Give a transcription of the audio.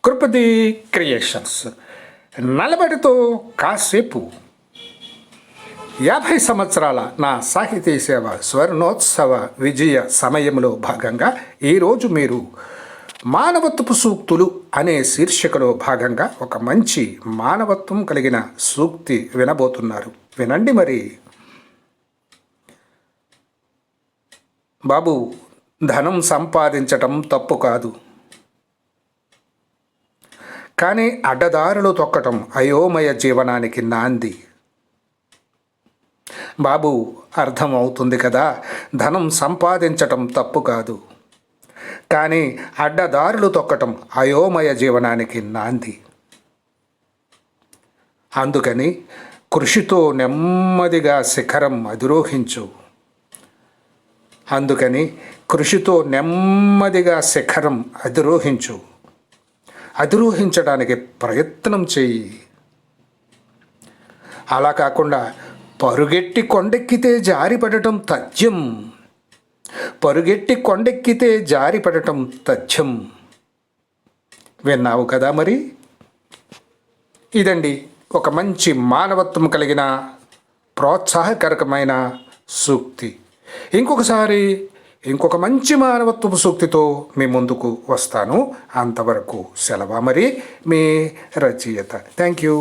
కృపది creations. నలబడితో కాసేపు 50 సంవత్సరాల నా సాహితీ సేవ స్వర్ణోత్సవ విజయ సమయంలో భాగంగా ఈరోజు మీరు మానవత్వపు సూక్తులు అనే శీర్షికలో భాగంగా ఒక మంచి మానవత్వం కలిగిన సూక్తి వినబోతున్నారు. వినండి మరి. బాబు, ధనం సంపాదించటం తప్పు కాదు, కానీ అడ్డదారులు తొక్కటం అయోమయ జీవనానికి నాంది. బాబు, అర్థం అవుతుంది కదా, ధనం సంపాదించటం తప్పు కాదు, కానీ అడ్డదారులు తొక్కటం అయోమయ జీవనానికి నాంది. అందుకని కృషితో నెమ్మదిగా శిఖరం అధిరోహించు. అధిరోహించడానికి ప్రయత్నం చెయ్యి. అలా కాకుండా పరుగెట్టి కొండెక్కితే జారిపడటం తథ్యం. విన్నావు కదా మరి. ఇదండి ఒక మంచి మానవత్వం కలిగిన ప్రోత్సాహకరమైన సూక్తి. ఇంకొక మంచి మానవత్వపు సూక్తితో మీ ముందుకు వస్తాను. అంతవరకు సెలవు మరి. మీ రచయిత. Thank you.